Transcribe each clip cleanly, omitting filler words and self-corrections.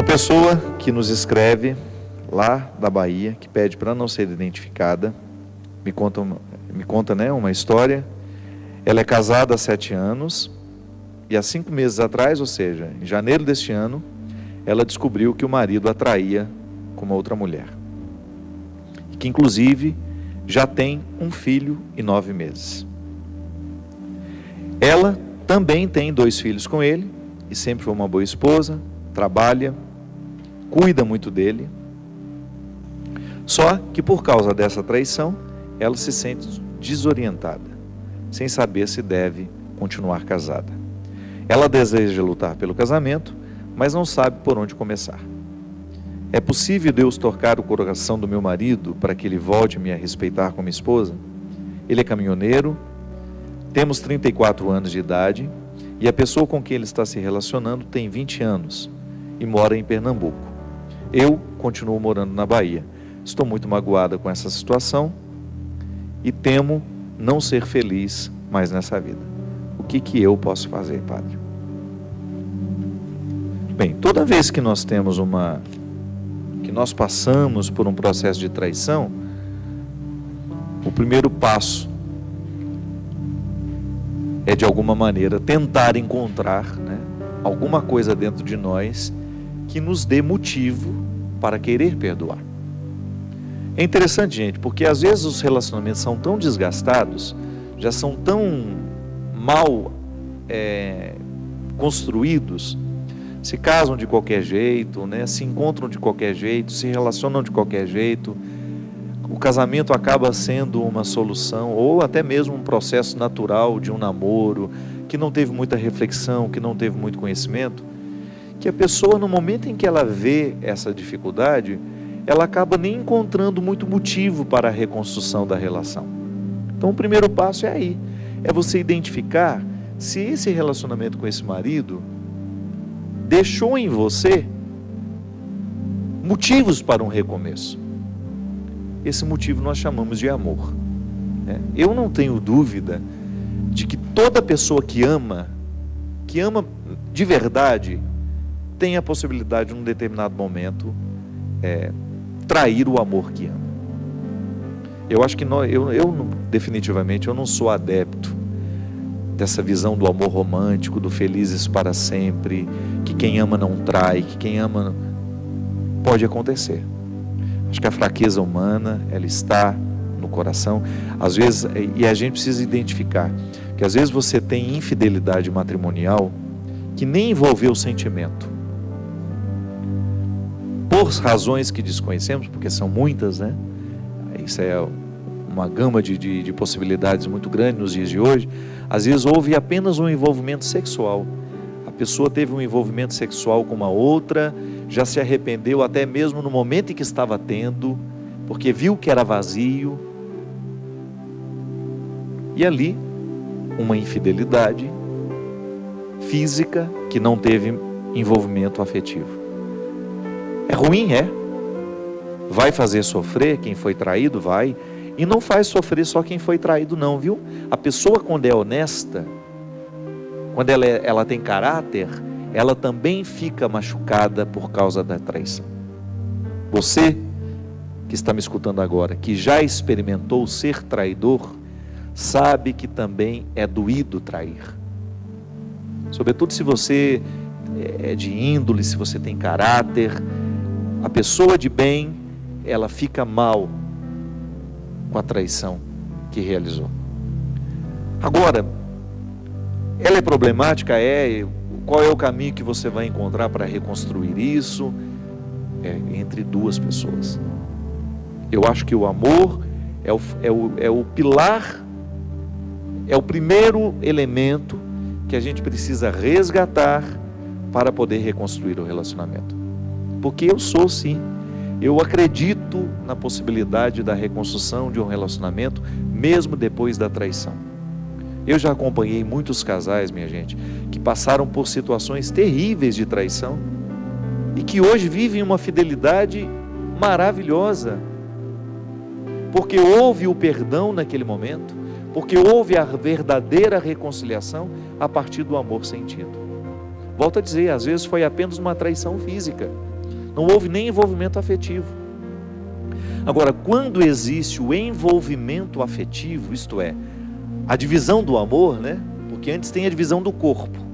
pessoa que nos escreve lá da Bahia, que pede para não ser identificada, me conta, né, uma história. Ela é casada há 7 anos e há 5 meses atrás, ou seja, em janeiro deste ano, ela descobriu que o marido a traía com uma outra mulher. E que inclusive já tem um filho e 9 meses. Ela também tem 2 filhos com ele e sempre foi uma boa esposa, trabalha, cuida muito dele. Só que por causa dessa traição, ela se sente desorientada, sem saber se deve continuar casada. Ela deseja lutar pelo casamento, mas não sabe por onde começar. É possível Deus tocar o coração do meu marido para que ele volte a me respeitar como esposa? Ele é caminhoneiro, temos 34 anos de idade e a pessoa com quem ele está se relacionando tem 20 anos e mora em Pernambuco. Eu continuo morando na Bahia. Estou muito magoada com essa situação e temo não ser feliz mais nessa vida. O que eu posso fazer, Padre? Bem, toda vez que nós passamos por um processo de traição, o primeiro passo é, de alguma maneira, tentar encontrar, né, alguma coisa dentro de nós que nos dê motivo para querer perdoar. É interessante, gente, porque às vezes os relacionamentos são tão desgastados, já são tão mal construídos, se casam de qualquer jeito, né, se encontram de qualquer jeito, se relacionam de qualquer jeito. O casamento acaba sendo uma solução, ou até mesmo um processo natural de um namoro, que não teve muita reflexão, que não teve muito conhecimento, que a pessoa, no momento em que ela vê essa dificuldade, ela acaba nem encontrando muito motivo para a reconstrução da relação. Então o primeiro passo é aí, é você identificar se esse relacionamento com esse marido deixou em você motivos para um recomeço. Esse motivo nós chamamos de amor. Eu não tenho dúvida de que toda pessoa que ama de verdade, tem a possibilidade, num determinado momento, trair o amor que ama. Eu acho que definitivamente, eu não sou adepto dessa visão do amor romântico, do felizes para sempre, que quem ama não trai, que quem ama pode acontecer. Acho que a fraqueza humana, ela está no coração, às vezes, e a gente precisa identificar, que às vezes você tem infidelidade matrimonial, que nem envolveu o sentimento, por razões que desconhecemos, porque são muitas, né? Isso é uma gama de possibilidades muito grande nos dias de hoje. Às vezes houve apenas um envolvimento sexual, a pessoa teve um envolvimento sexual com uma outra, já se arrependeu até mesmo no momento em que estava tendo, porque viu que era vazio, e ali uma infidelidade física que não teve envolvimento afetivo. É ruim, vai fazer sofrer quem foi traído, vai, e não faz sofrer só quem foi traído não, viu? A pessoa, quando é honesta, quando ela tem caráter, ela também fica machucada por causa da traição. Você que está me escutando agora, que já experimentou ser traidor, sabe que também é doído trair. Sobretudo se você é de índole, se você tem caráter, a pessoa de bem, ela fica mal com a traição que realizou. Agora, ela é problemática? Qual é o caminho que você vai encontrar para reconstruir isso? Entre 2 pessoas. Eu acho que o amor é o pilar, é o primeiro elemento que a gente precisa resgatar para poder reconstruir o relacionamento. Porque eu acredito na possibilidade da reconstrução de um relacionamento, mesmo depois da traição. Eu já acompanhei muitos casais, minha gente, que passaram por situações terríveis de traição e que hoje vivem uma fidelidade maravilhosa, porque houve o perdão naquele momento, porque houve a verdadeira reconciliação a partir do amor sentido. Volto a dizer, às vezes foi apenas uma traição física, Não houve nem envolvimento afetivo. Agora, quando existe o envolvimento afetivo, isto é, a divisão do amor, né? Porque antes tem a divisão do corpo.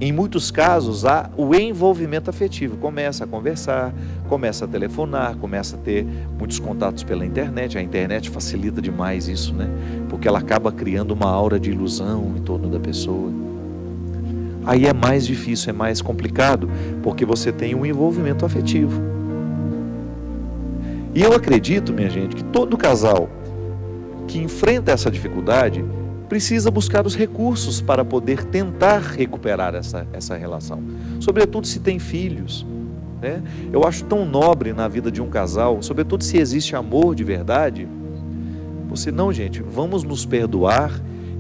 Em muitos casos há o envolvimento afetivo, começa a conversar, começa a telefonar, começa a ter muitos contatos pela internet. A internet facilita demais isso, né? Porque ela acaba criando uma aura de ilusão em torno da pessoa. Aí é mais difícil, é mais complicado, porque você tem um envolvimento afetivo. E eu acredito, minha gente, que todo casal que enfrenta essa dificuldade precisa buscar os recursos para poder tentar recuperar essa relação. Sobretudo se tem filhos, né? Eu acho tão nobre na vida de um casal, sobretudo se existe amor de verdade, você não, gente, vamos nos perdoar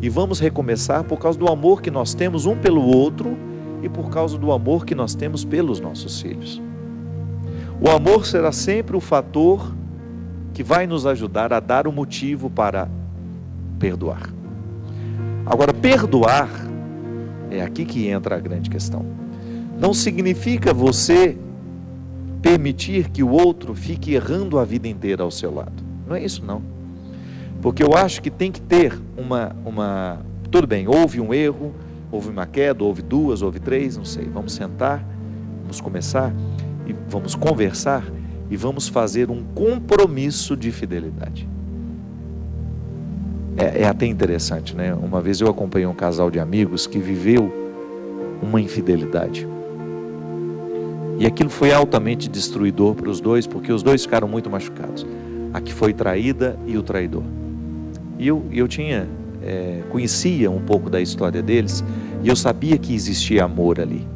e vamos recomeçar por causa do amor que nós temos um pelo outro e por causa do amor que nós temos pelos nossos filhos. O amor será sempre o fator que vai nos ajudar a dar o motivo para perdoar. Agora, perdoar, é aqui que entra a grande questão. Não significa você permitir que o outro fique errando a vida inteira ao seu lado. Não é isso, não. Porque eu acho que tem que ter tudo bem, houve um erro, houve uma queda, houve duas, houve três, não sei. Vamos sentar, vamos começar e vamos conversar e vamos fazer um compromisso de fidelidade. É até interessante, né? Uma vez eu acompanhei um casal de amigos que viveu uma infidelidade. E aquilo foi altamente destruidor para os dois, porque os dois ficaram muito machucados. A que foi traída e o traidor. E eu conhecia um pouco da história deles, e eu sabia que existia amor ali.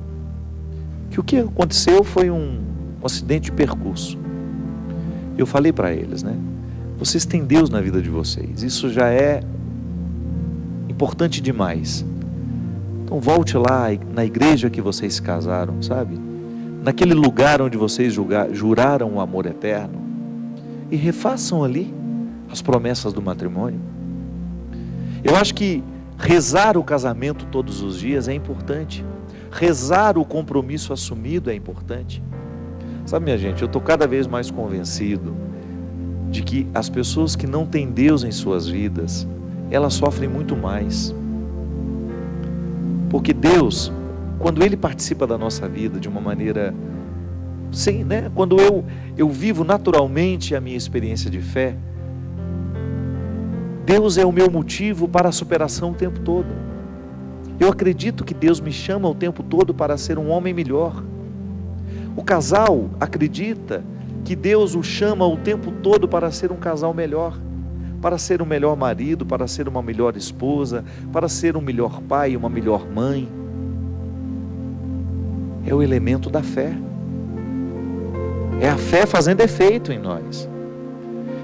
Que o que aconteceu foi um acidente de percurso. Eu falei para eles, né? Vocês têm Deus na vida de vocês, isso já é importante demais. Então volte lá na igreja que vocês se casaram, sabe? Naquele lugar onde vocês juraram o amor eterno, e refaçam ali as promessas do matrimônio. Eu acho que rezar o casamento todos os dias é importante. Rezar o compromisso assumido é importante. Sabe, minha gente, eu estou cada vez mais convencido de que as pessoas que não têm Deus em suas vidas, elas sofrem muito mais. Porque Deus, quando Ele participa da nossa vida de uma maneira, sim, né? Quando eu vivo naturalmente a minha experiência de fé, Deus é o meu motivo para a superação o tempo todo. Eu acredito que Deus me chama o tempo todo para ser um homem melhor. O casal acredita que Deus o chama o tempo todo para ser um casal melhor, para ser um melhor marido, para ser uma melhor esposa, para ser um melhor pai, uma melhor mãe. É o elemento da fé. É a fé fazendo efeito em nós.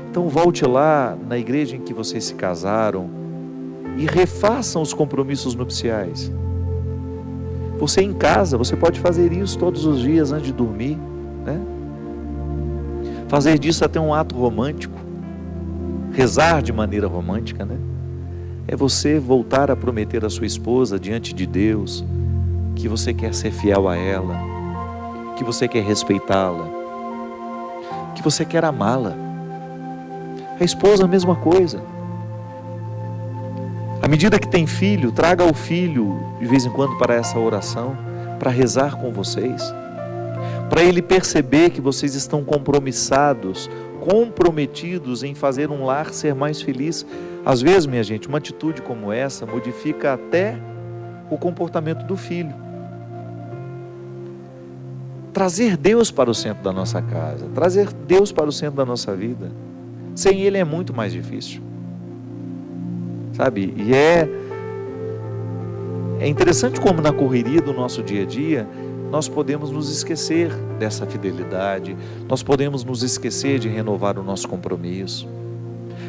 Então volte lá na igreja em que vocês se casaram e refaçam os compromissos nupciais. Você em casa, você pode fazer isso todos os dias antes de dormir, né? Fazer disso até um ato romântico. Rezar de maneira romântica, né? É você voltar a prometer à sua esposa diante de Deus que você quer ser fiel a ela, que você quer respeitá-la, que você quer amá-la. A esposa a mesma coisa. À medida que tem filho, traga o filho de vez em quando para essa oração, para rezar com vocês, para ele perceber que vocês estão comprometidos em fazer um lar ser mais feliz. Às vezes, minha gente, uma atitude como essa modifica até o comportamento do filho. Trazer Deus para o centro da nossa casa, trazer Deus para o centro da nossa vida, sem Ele é muito mais difícil, sabe? E é interessante como na correria do nosso dia a dia, nós podemos nos esquecer dessa fidelidade, nós podemos nos esquecer de renovar o nosso compromisso,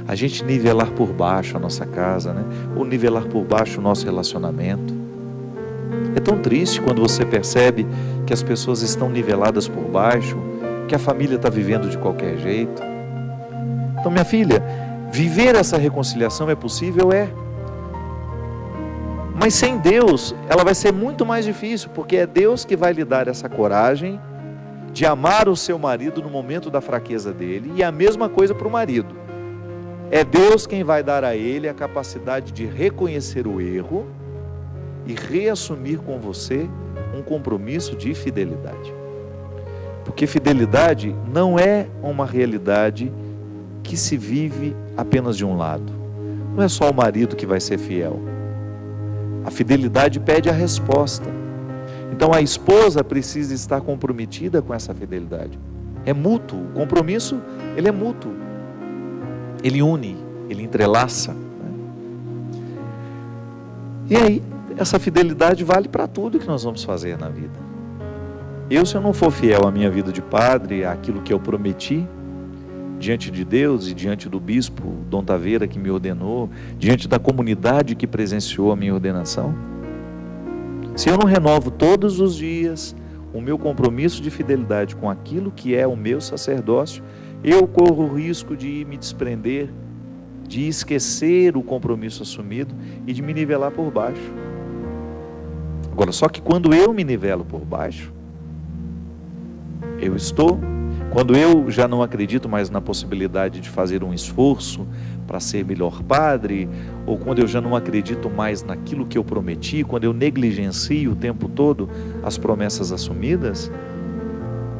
a gente nivelar por baixo a nossa casa, né? Ou nivelar por baixo o nosso relacionamento. É tão triste quando você percebe que as pessoas estão niveladas por baixo, que a família está vivendo de qualquer jeito. Então, minha filha, viver essa reconciliação é possível? É. Mas sem Deus, ela vai ser muito mais difícil, porque é Deus que vai lhe dar essa coragem de amar o seu marido no momento da fraqueza dele, e a mesma coisa para o marido. É Deus quem vai dar a ele a capacidade de reconhecer o erro e reassumir com você um compromisso de fidelidade. Porque fidelidade não é uma realidade que se vive apenas de um lado. Não é só o marido que vai ser fiel. A fidelidade pede a resposta. Então a esposa precisa estar comprometida com essa fidelidade. É mútuo. O compromisso, ele é mútuo. Ele une, ele entrelaça. E aí, essa fidelidade vale para tudo que nós vamos fazer na vida. Se eu não for fiel à minha vida de padre, àquilo que eu prometi, diante de Deus e diante do bispo Dom Taveira que me ordenou, diante da comunidade que presenciou a minha ordenação, se eu não renovo todos os dias o meu compromisso de fidelidade com aquilo que é o meu sacerdócio, eu corro o risco de me desprender, de esquecer o compromisso assumido e de me nivelar por baixo. Agora, só que quando eu me nivelo por baixo, quando eu já não acredito mais na possibilidade de fazer um esforço para ser melhor padre, ou quando eu já não acredito mais naquilo que eu prometi, quando eu negligencio o tempo todo as promessas assumidas,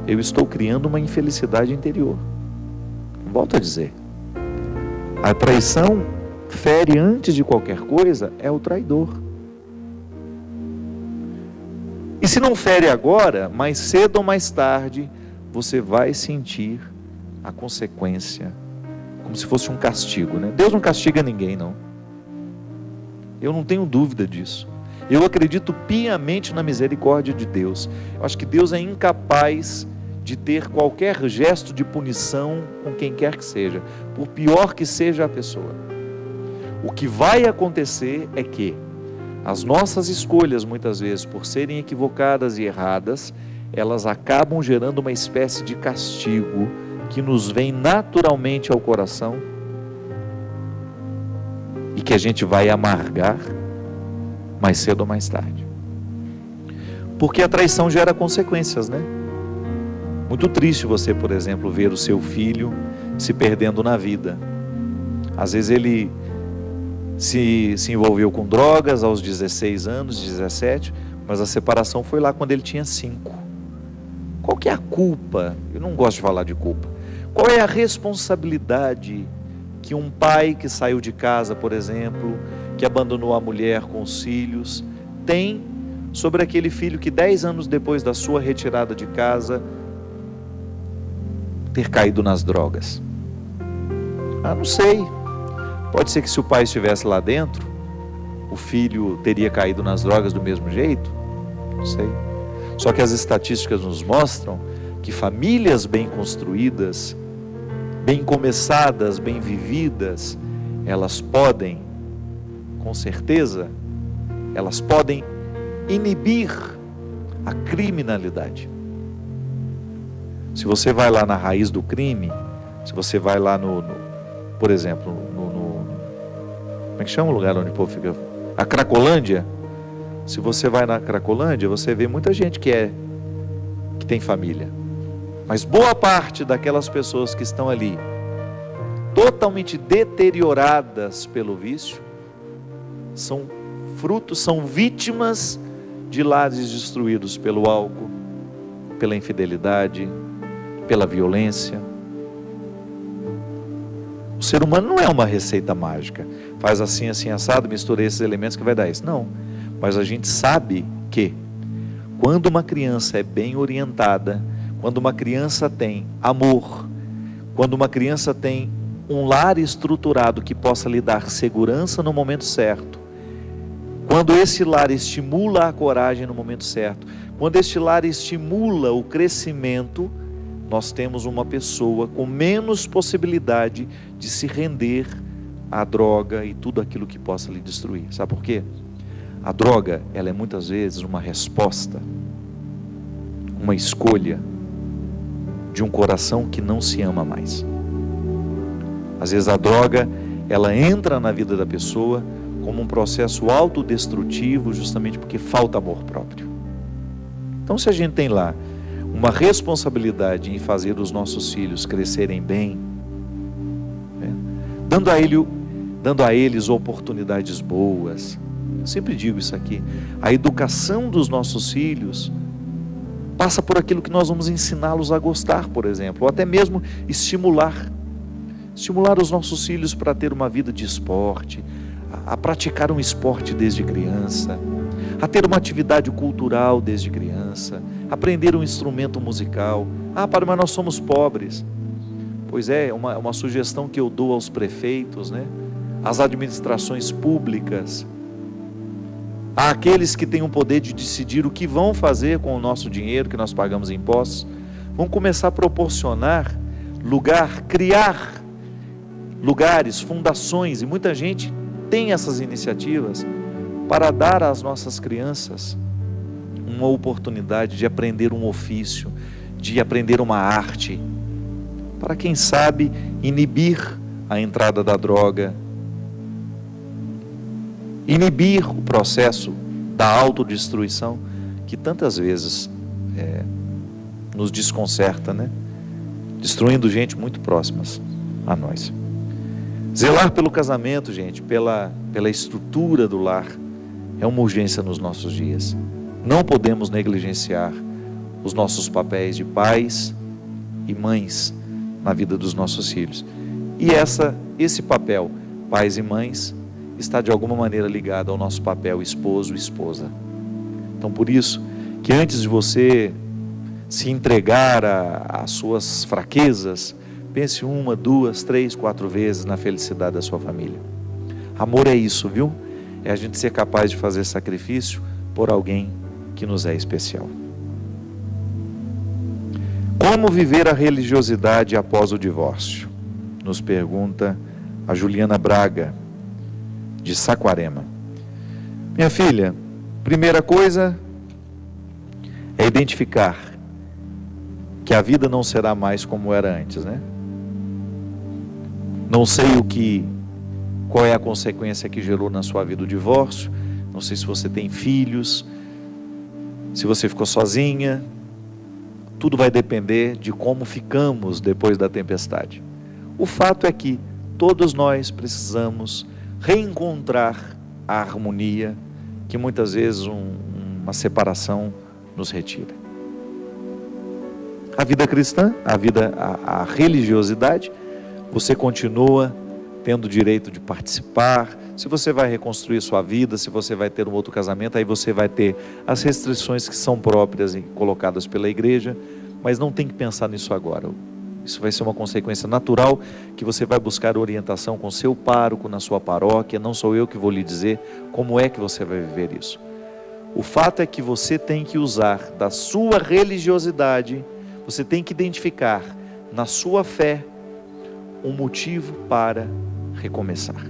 eu estou criando uma infelicidade interior. Volto a dizer, a traição fere antes de qualquer coisa, é o traidor. E se não fere agora, mais cedo ou mais tarde, você vai sentir a consequência, como se fosse um castigo, né? Deus não castiga ninguém, não. Eu não tenho dúvida disso. Eu acredito piamente na misericórdia de Deus. Eu acho que Deus é incapaz de ter qualquer gesto de punição com quem quer que seja, por pior que seja a pessoa. O que vai acontecer é que as nossas escolhas, muitas vezes, por serem equivocadas e erradas, elas acabam gerando uma espécie de castigo que nos vem naturalmente ao coração e que a gente vai amargar mais cedo ou mais tarde. Porque a traição gera consequências, né? Muito triste você, por exemplo, ver o seu filho se perdendo na vida. Às vezes ele se envolveu com drogas aos 16 anos, 17, mas a separação foi lá quando ele tinha 5. Qual que é a culpa? Eu não gosto de falar de culpa. Qual é a responsabilidade que um pai que saiu de casa, por exemplo, que abandonou a mulher com os filhos, tem sobre aquele filho que 10 anos depois da sua retirada de casa, ter caído nas drogas? Não sei. Pode ser que se o pai estivesse lá dentro, o filho teria caído nas drogas do mesmo jeito? Não sei. Só que as estatísticas nos mostram que famílias bem construídas, bem começadas, bem vividas, elas podem, com certeza, elas podem inibir a criminalidade. Se você vai lá na raiz do crime, se você vai lá por exemplo, como é que chama o lugar onde o povo fica? A Cracolândia. Se você vai na Cracolândia, você vê muita gente que tem família. Mas boa parte daquelas pessoas que estão ali, totalmente deterioradas pelo vício, são vítimas de lares destruídos pelo álcool, pela infidelidade, pela violência. O ser humano não é uma receita mágica. Faz assim, assim, assado, mistura esses elementos que vai dar isso. Não. Mas a gente sabe que quando uma criança é bem orientada, quando uma criança tem amor, quando uma criança tem um lar estruturado que possa lhe dar segurança no momento certo, quando esse lar estimula a coragem no momento certo, quando este lar estimula o crescimento, nós temos uma pessoa com menos possibilidade de se render à droga e tudo aquilo que possa lhe destruir. Sabe por quê? A droga, ela é muitas vezes uma resposta, uma escolha de um coração que não se ama mais. Às vezes a droga, ela entra na vida da pessoa como um processo autodestrutivo, justamente porque falta amor próprio. Então, se a gente tem lá uma responsabilidade em fazer os nossos filhos crescerem bem, né? Dando a eles oportunidades boas. Eu sempre digo isso aqui: a educação dos nossos filhos passa por aquilo que nós vamos ensiná-los a gostar, por exemplo, ou até mesmo estimular os nossos filhos para ter uma vida de esporte, a praticar um esporte desde criança, a ter uma atividade cultural desde criança, aprender um instrumento musical. Mas nós somos pobres. Pois é, uma sugestão que eu dou aos prefeitos, né? Às administrações públicas, àqueles que têm o poder de decidir o que vão fazer com o nosso dinheiro que nós pagamos em impostos, vão começar a proporcionar criar lugares, fundações, e muita gente tem essas iniciativas para dar às nossas crianças uma oportunidade de aprender um ofício, de aprender uma arte, para quem sabe inibir a entrada da droga, inibir o processo da autodestruição que tantas vezes nos desconcerta, né? Destruindo gente muito próximas a nós. Zelar pelo casamento, gente, pela estrutura do lar, é uma urgência nos nossos dias. Não podemos negligenciar os nossos papéis de pais e mães na vida dos nossos filhos. E esse papel, pais e mães, está de alguma maneira ligado ao nosso papel esposo e esposa. Então, por isso, que antes de você se entregar às suas fraquezas, pense 1, 2, 3, 4 vezes na felicidade da sua família. Amor é isso, viu? É a gente ser capaz de fazer sacrifício por alguém que nos é especial. Como viver a religiosidade após o divórcio? Nos pergunta a Juliana Braga, de Saquarema. Minha filha, primeira coisa é identificar que a vida não será mais como era antes, né? Não sei qual é a consequência que gerou na sua vida o divórcio, não sei se você tem filhos, se você ficou sozinha, tudo vai depender de como ficamos depois da tempestade. O fato é que todos nós precisamos reencontrar a harmonia que muitas vezes uma separação nos retira. A vida cristã, a religiosidade, você continua tendo o direito de participar. Se você vai reconstruir sua vida, se você vai ter um outro casamento, aí você vai ter as restrições que são próprias e colocadas pela igreja, mas não tem que pensar nisso agora. Isso vai ser uma consequência natural, que você vai buscar orientação com seu pároco na sua paróquia. Não sou eu que vou lhe dizer como é que você vai viver isso. O fato é que você tem que usar da sua religiosidade, você tem que identificar na sua fé um motivo para recomeçar.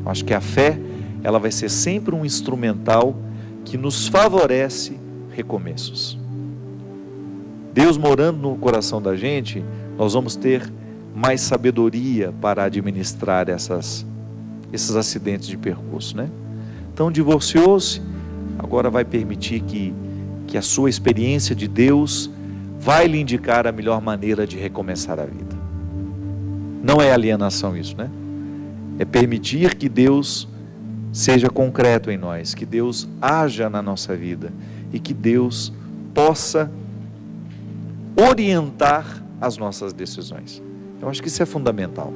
Eu acho que a fé, ela vai ser sempre um instrumental que nos favorece recomeços. Deus morando no coração da gente, nós vamos ter mais sabedoria para administrar esses acidentes de percurso, né? Então, divorciou-se, agora vai permitir que a sua experiência de Deus vai lhe indicar a melhor maneira de recomeçar a vida. Não é alienação isso, né? É permitir que Deus seja concreto em nós, que Deus haja na nossa vida e que Deus possa orientar as nossas decisões. Eu acho que isso é fundamental.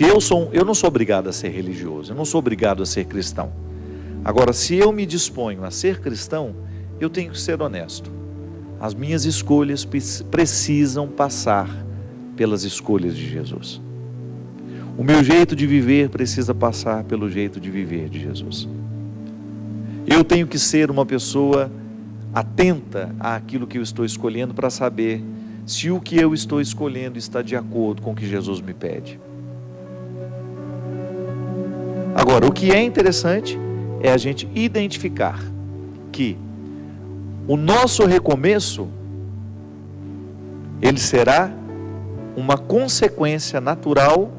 Eu não sou obrigado a ser religioso, eu não sou obrigado a ser cristão. Agora, se eu me disponho a ser cristão, eu tenho que ser honesto. As minhas escolhas precisam passar pelas escolhas de Jesus. O meu jeito de viver precisa passar pelo jeito de viver de Jesus. Eu tenho que ser uma pessoa atenta àquilo que eu estou escolhendo para saber se o que eu estou escolhendo está de acordo com o que Jesus me pede. Agora, o que é interessante é a gente identificar que o nosso recomeço, ele será uma consequência natural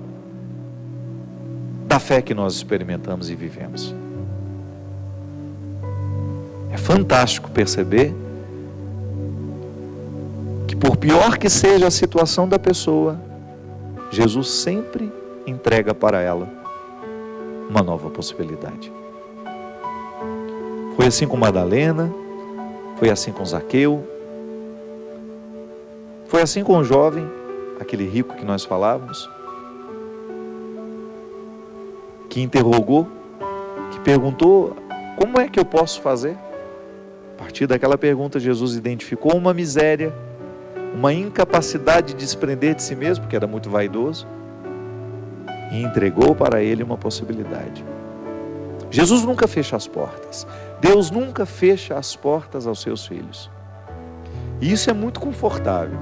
da fé que nós experimentamos e vivemos. É fantástico perceber por pior que seja a situação da pessoa, Jesus sempre entrega para ela uma nova possibilidade. Foi assim com Madalena, foi assim com Zaqueu, foi assim com o jovem, aquele rico que nós falávamos, que interrogou, que perguntou: como é que eu posso fazer? A partir daquela pergunta, Jesus identificou uma miséria, uma incapacidade de desprender de si mesmo, porque era muito vaidoso, e entregou para ele uma possibilidade. Jesus nunca fecha as portas. Deus nunca fecha as portas aos seus filhos. E isso é muito confortável.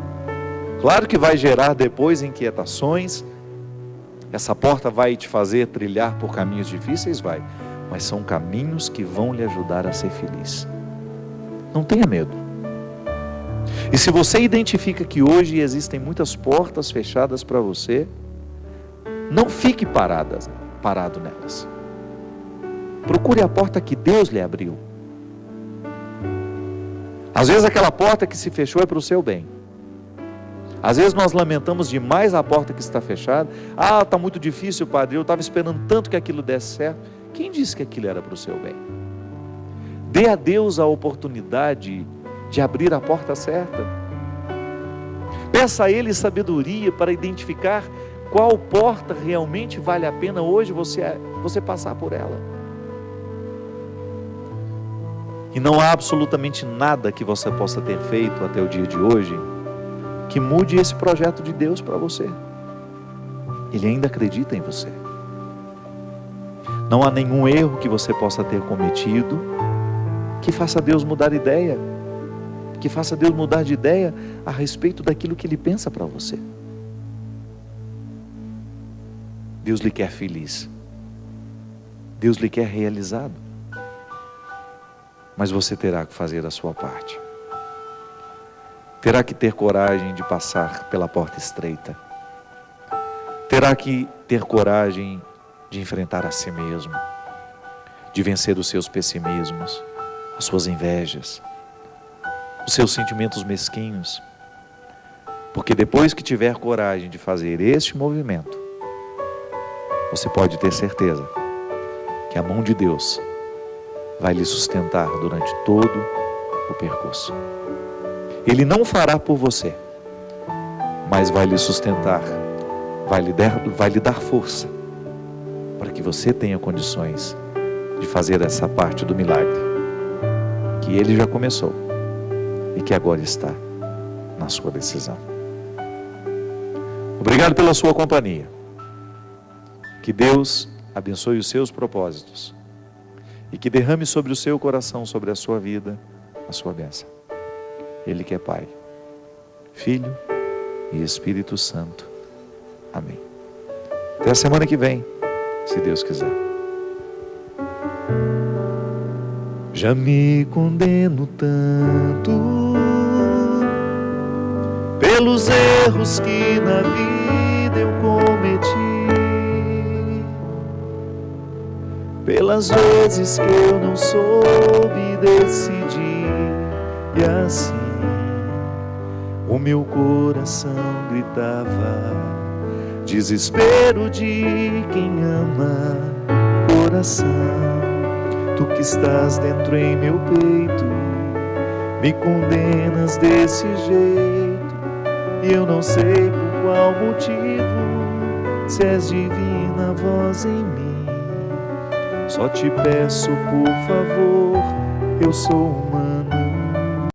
Claro que vai gerar depois inquietações. Essa porta vai te fazer trilhar por caminhos difíceis? Vai. Mas são caminhos que vão lhe ajudar a ser feliz. Não tenha medo. E se você identifica que hoje existem muitas portas fechadas para você, não fique parado nelas. Procure a porta que Deus lhe abriu. Às vezes aquela porta que se fechou é para o seu bem. Às vezes nós lamentamos demais a porta que está fechada. Ah, está muito difícil, padre, eu estava esperando tanto que aquilo desse certo. Quem disse que aquilo era para o seu bem? Dê a Deus a oportunidade de abrir a porta certa. Peça a Ele sabedoria para identificar qual porta realmente vale a pena hoje você passar por ela. E não há absolutamente nada que você possa ter feito até o dia de hoje que mude esse projeto de Deus para você. Ele ainda acredita em você. Não há nenhum erro que você possa ter cometido que faça Deus mudar de ideia, que faça Deus mudar de ideia a respeito daquilo que Ele pensa para você. Deus lhe quer feliz. Deus lhe quer realizado. Mas você terá que fazer a sua parte. Terá que ter coragem de passar pela porta estreita. Terá que ter coragem de enfrentar a si mesmo, de vencer os seus pessimismos, as suas invejas, os seus sentimentos mesquinhos. Porque depois que tiver coragem de fazer este movimento, você pode ter certeza que a mão de Deus vai lhe sustentar durante todo o percurso. Ele não fará por você, mas vai lhe sustentar, vai lhe dar força, para que você tenha condições de fazer essa parte do milagre, que Ele já começou, e que agora está na sua decisão. Obrigado pela sua companhia. Que Deus abençoe os seus propósitos, e que derrame sobre o seu coração, sobre a sua vida, a sua bênção. Ele que é Pai, Filho e Espírito Santo. Amém. Até a semana que vem, se Deus quiser. Já me condeno tanto pelos erros que na vida eu cometi, pelas vezes que eu não soube decidir, e assim o meu coração gritava, desespero de quem ama. Coração, tu que estás dentro em meu peito, me condenas desse jeito, e eu não sei por qual motivo, se és divina voz em mim. Só te peço, por favor, eu sou humano,